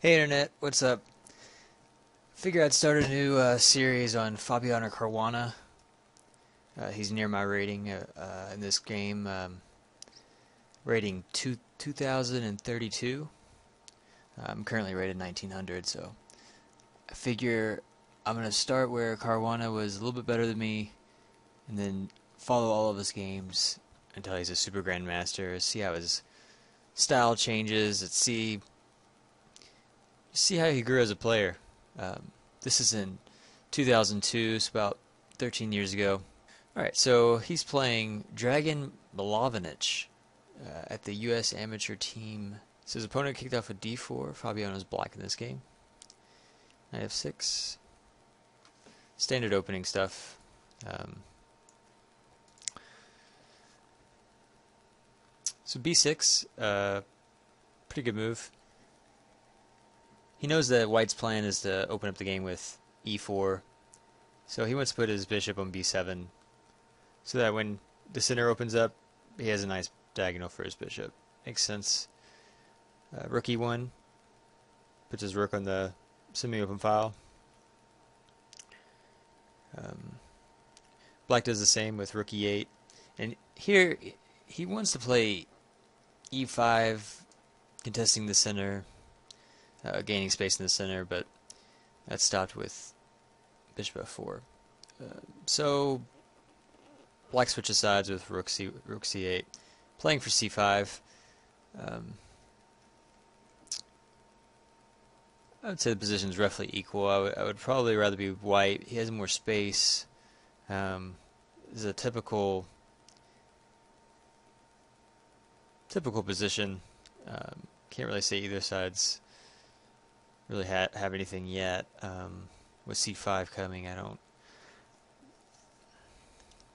Hey Internet, what's up? Figure I'd start a new series on Fabiano Caruana. He's near my rating in this game, rating 2032. I'm currently rated 1900, so I figure I'm gonna start where Caruana was a little bit better than me, and then follow all of his games until he's a Super Grandmaster. See how his style changes. And see how he grew as a player. This is in 2002, so about 13 years ago. All right, so he's playing Dragan Milovanovic at the U.S. amateur team. So his opponent kicked off with d4. Fabiano's black in this game. Knight f6. Standard opening stuff. So b6, pretty good move. He knows that White's plan is to open up the game with e4, so he wants to put his bishop on b7, so that when the center opens up, he has a nice diagonal for his bishop. Makes sense. Rook e1, puts his rook on the semi-open file. Black does the same with rook e8, and here he wants to play e5, contesting the center. Gaining space in the center, but that stopped with bishop f4. So black switches sides with rook c8, playing for c5. I would say the position's roughly equal. I would probably rather be white. He has more space. This is a typical position. Can't really say either side's really have anything yet. With c5 coming,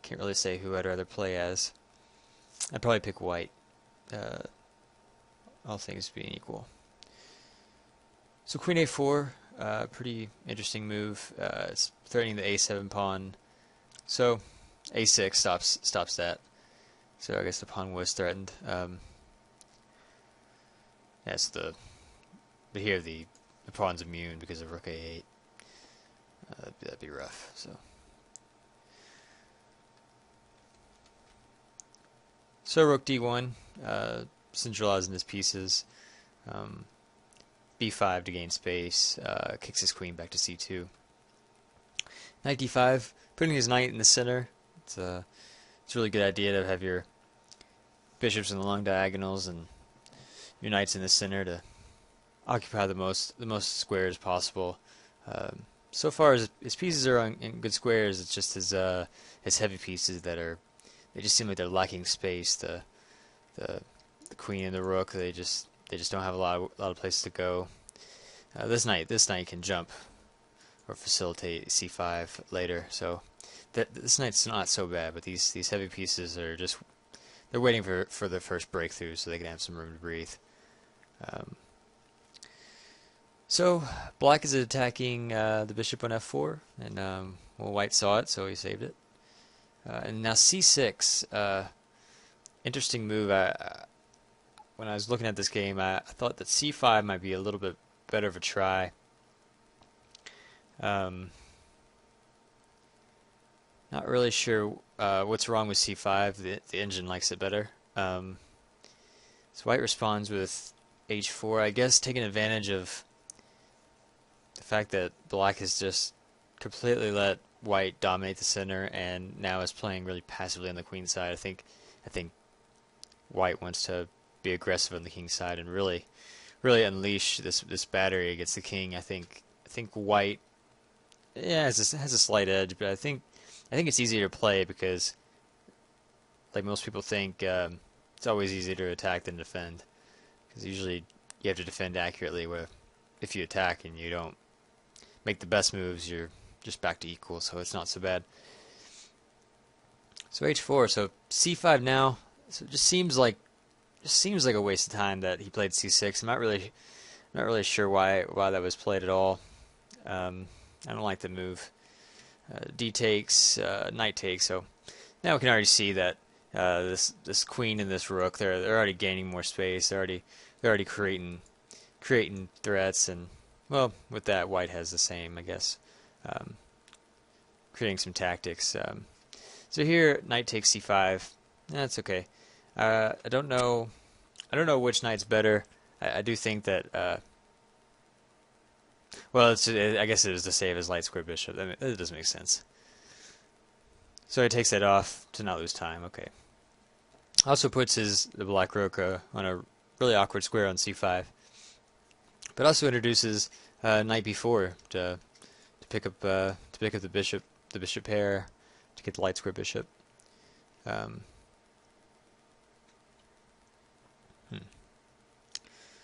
can't really say who I'd rather play as. I'd probably pick white, all things being equal. So queen a4, pretty interesting move. It's threatening the a7 pawn. So a6 stops that. So I guess the pawn was threatened. But here the pawn's immune because of rook a8. That'd be rough. So rook d1, centralizing his pieces. b5 to gain space. Kicks his queen back to c2. Knight d5, putting his knight in the center. It's a really good idea to have your bishops in the long diagonals and your knights in the center to occupy the most squares possible. So far as his pieces are in good squares, it's just his heavy pieces they just seem like they're lacking space. The queen and the rook, they just don't have a lot of places to go. This knight can jump or facilitate c5 later. So this knight's not so bad, but these heavy pieces are just they're waiting for the first breakthrough so they can have some room to breathe. So black is attacking the bishop on f4, and well, white saw it, so he saved it. And now c6, interesting move. When I was looking at this game, I thought that c5 might be a little bit better of a try. Not really sure what's wrong with c5. The engine likes it better. So white responds with h4, I guess taking advantage of the fact that black has just completely let white dominate the center and now is playing really passively on the queen side. I think white wants to be aggressive on the king side and really unleash this battery against the king. I think white has a slight edge, but I think it's easier to play because, like most people think, it's always easier to attack than defend, because usually you have to defend accurately, where if you attack and you don't make the best moves, you're just back to equal, so it's not so bad. So h4, so c5 now. So it just seems like a waste of time that he played c6. I'm not really sure why that was played at all. I don't like the move. D takes, knight takes. So now we can already see that this queen and this rook, they're already gaining more space. They're already creating creating threats, and well, with that, white has the same, I guess, um, creating some tactics. So here, knight takes c5. That's okay. I don't know. I don't know which knight's better. I do think that. Well, I guess it was to save his light square bishop. That doesn't make sense. So he takes that off to not lose time. Okay. Also puts the black rook on a really awkward square on c5, but also introduces knight b4 to pick up the bishop pair, to get the light square bishop. Um,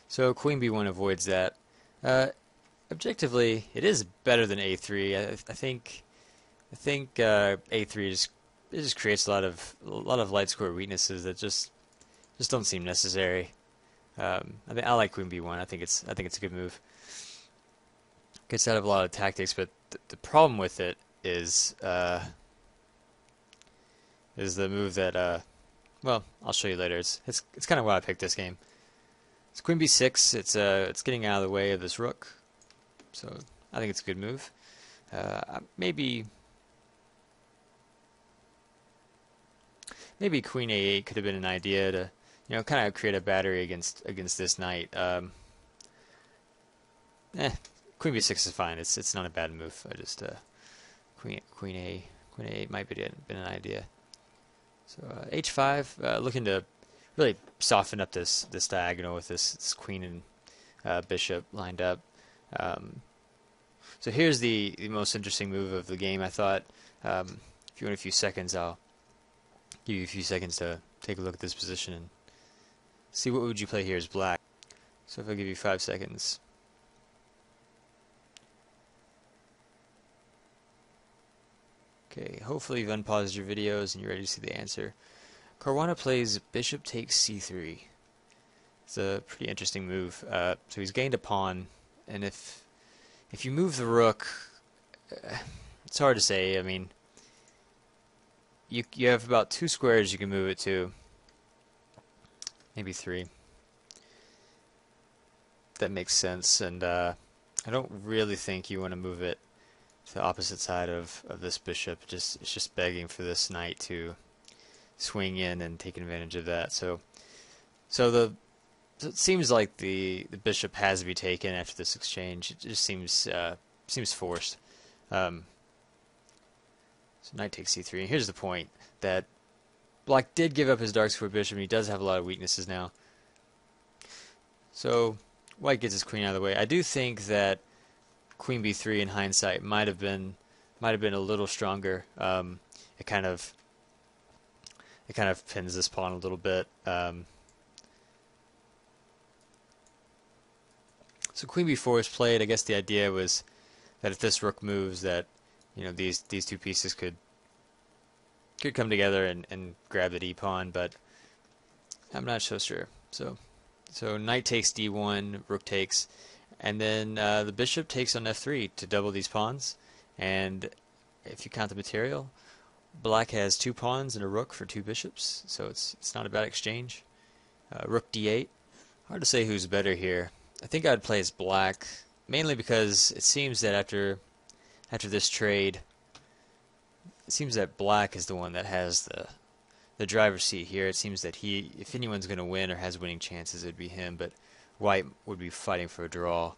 So queen b1 avoids that. Objectively, it is better than a3. I think a3 just creates a lot of light square weaknesses that just don't seem necessary. I like queen b1. I think it's a good move. Gets out of a lot of tactics, but the problem with it is the move that well, I'll show you later. It's kind of why I picked this game. It's queen b6. It's getting out of the way of this rook, so I think it's a good move. Maybe queen a8 could have been an idea to, kind of create a battery against this knight. Queen b6 is fine. It's not a bad move. I just queen a8 might be been an idea. So h5, looking to really soften up this diagonal with this queen and bishop lined up. So here's the most interesting move of the game, I thought. If you want a few seconds, I'll give you a few seconds to take a look at this position and see what would you play here as black. So if I give you 5 seconds. Okay, hopefully you've unpaused your videos and you're ready to see the answer. Caruana plays bishop takes c3. It's a pretty interesting move. So he's gained a pawn, and if you move the rook, it's hard to say. I mean, you have about 2 squares you can move it to, maybe 3. That makes sense, and I don't really think you want to move it to the opposite side of this bishop. It's just begging for this knight to swing in and taking advantage of that. So it seems like the bishop has to be taken after this exchange. It just seems forced. So knight takes c3. And here's the point, that black did give up his dark square bishop, and he does have a lot of weaknesses now. So white gets his queen out of the way. I do think that queen b3 in hindsight might have been a little stronger. It kind of pins this pawn a little bit. So queen b4 is played. I guess the idea was that if this rook moves, that these 2 pieces could come together and grab the d pawn, but I'm not so sure. So knight takes d1, rook takes, and then the bishop takes on f3 to double these pawns. And if you count the material, black has 2 pawns and a rook for 2 bishops, so it's not a bad exchange. Rook d8. Hard to say who's better here. I think I'd play as black, mainly because it seems that after this trade, it seems that black is the one that has the driver's seat here. It seems that if anyone's going to win or has winning chances, it'd be him. But white would be fighting for a draw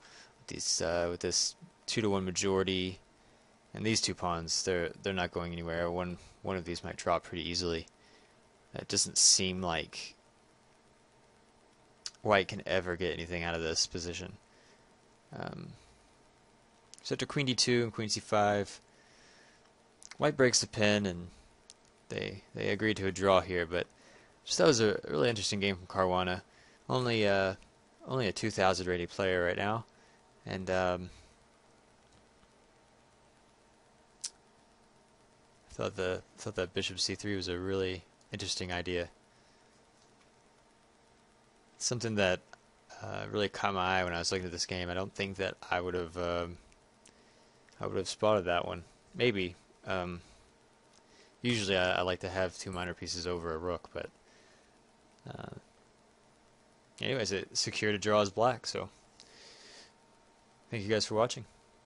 with this 2-to-1 majority. And these 2 pawns, they're not going anywhere. One of these might drop pretty easily. It doesn't seem like white can ever get anything out of this position. So after queen d2 and queen c5, white breaks the pin, and they agree to a draw here. But just that was a really interesting game from Caruana. Only a 2,000 rated player right now, and I thought that bishop c3 was a really interesting idea. Something that really caught my eye when I was looking at this game. I don't think that I would have spotted that one. Maybe. Usually I like to have 2 minor pieces over a rook, but anyways, it secured a draw as black. So Thank you guys for watching.